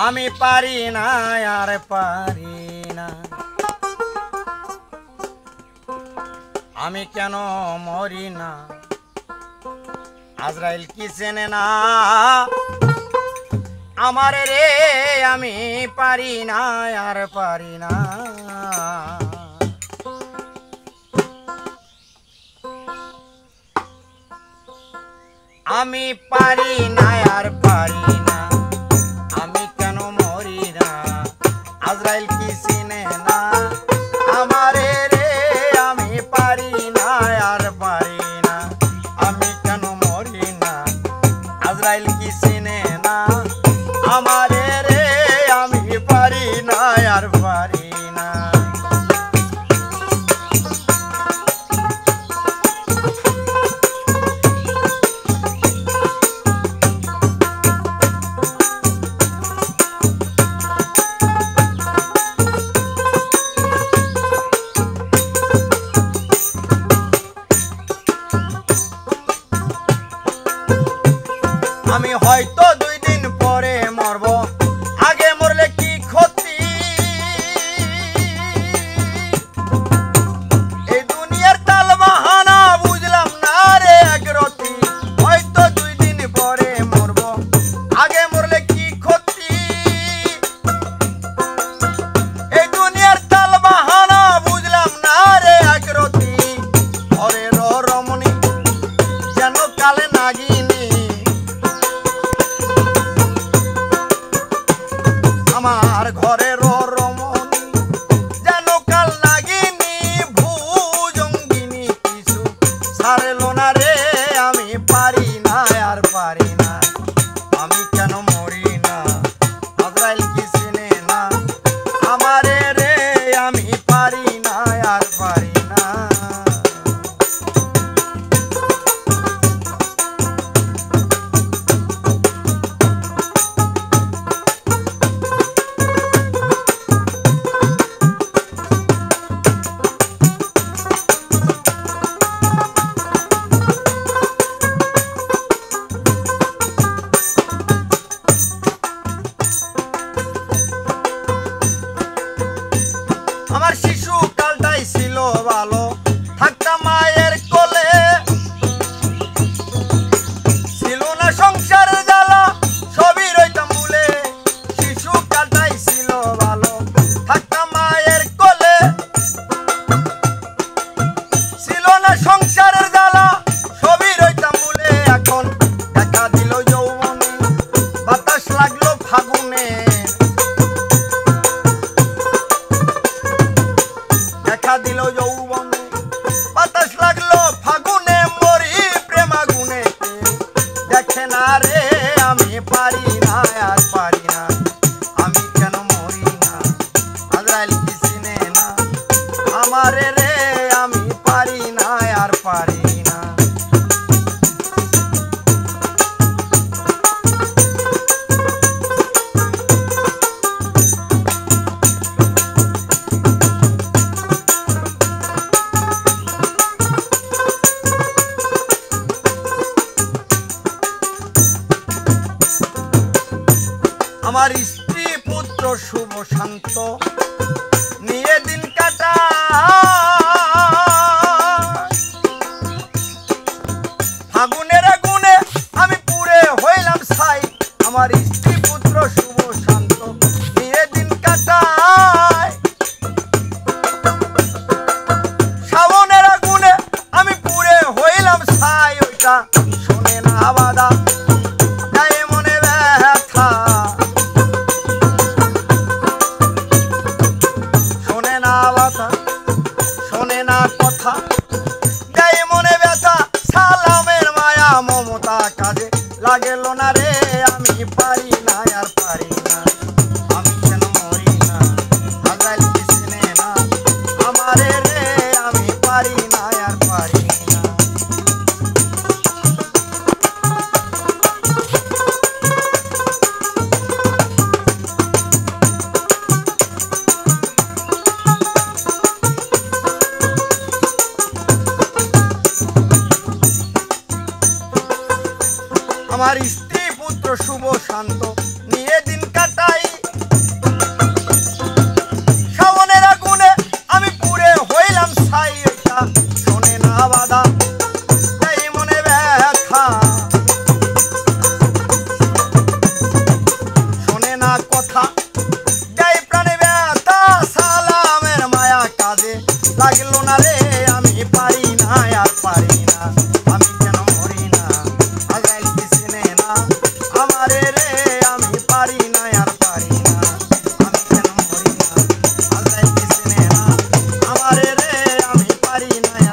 আমি পারি না আর পারি না, আমি কেন মরি না? আজরাইল কি চেনে না আমার রে? আমি পারি না আর পারি না। আমি পারি না আর পারি না, আমি কেন মরি না? আজরাইল কি চিনে না আমারে রে? আমি পারি না আর পারি না, আমি কেন মরি না? আজরাইল কি চিনে না আমারে রে? আমি পারি না আর পারি না। আমি হয়তো 2 দিন পরে মরব, আগে মরলে কি ক্ষতি? এই দুনিয়ার তাল বাহানা বুঝলাম না রে একরতি। হয়তো 2 দিন পরে মরব, আগে মরলে কি ক্ষতি? এই দুনিয়ার তাল বাহানা বুঝলাম না রে একরতি। ঘরে রমণী যেন কালে নাগিনী, আমার ঘরের রমণী যেন কাল নাগিনী, ভুজঙ্গিনী কিছু ছাড়লো না রে। আমি পারি না আর পারি না, আমি কেন মরি না? আজরাইল কি চিনে না আমারে রে? আমি পারি না আর পারি না। আমার শিশু কালটাই ছিল ভালো, থাকতাম মায়ের কোলে, ছিল না সংসারের জ্বালা, সবই রইতাম ভুলে। শিশু কালটাই ছিল ভালো, থাকতাম মায়ের কোলে, ছিল না সংসারের জ্বালা, সবই রইতাম ভুলে। এখন দেখা দিল যৌবনে, বাতাস লাগলো ফাগুনে, দেখা দিল যৌবনে, বাতাস লাগলো ফাগুনে। মরি প্রেমাগুনে, দেখে না রে। আমি পারি না আর পারি না, আমি কেন মরি না? আজরাইল কি চিনে না আমারে রে? আমি পারি না আর পারি না। আমার স্ত্রী পুত্র শুভ শান্ত নিয়ে দিন কাটা, ফাগুনের আগুনে আমি পুড়ে হইলাম ছাই। আমার স্ত্রী পুত্র শুভ শান্ত নিয়ে দিন কাটায়, শ্রাবণের আগুনে আমি পুড়ে হইলাম ছাই। ওইটা শোনে না বাধা, দেয় মনে ব্যথা, শোনে না বাধা, শোনে না কথা, দেয় মনে ব্যথা। সালামের মায়া মমতা কাজে লাগেল না রে। আমি পারি না আর পারি না, আমি কেন মরি না? আজরাইল কি চিনে না আমারে রে? আমি পারি না আর পারি না। আমার স্ত্রী পুত্র শুভ শান্ত নিয়ে দিন কাটাই। শ্রাবণের আগুনে আমি পুড়ে হইলাম ছাই, এটা শোনে না বাধা তাই মনে ব্যথা, শোনে না কথা দেয় প্রাণে ব্যথা। সালামের মায়া কাজে লাগলো না রে, আমি পারি না আর পারি না, আমি কেন মরি না আজরাইল কি চিনে না আমারে রে, আমি পারি না আর পারি না, আমি কেন মরি না আজরাইল কি চিনে না আমারে রে, আমি পারি না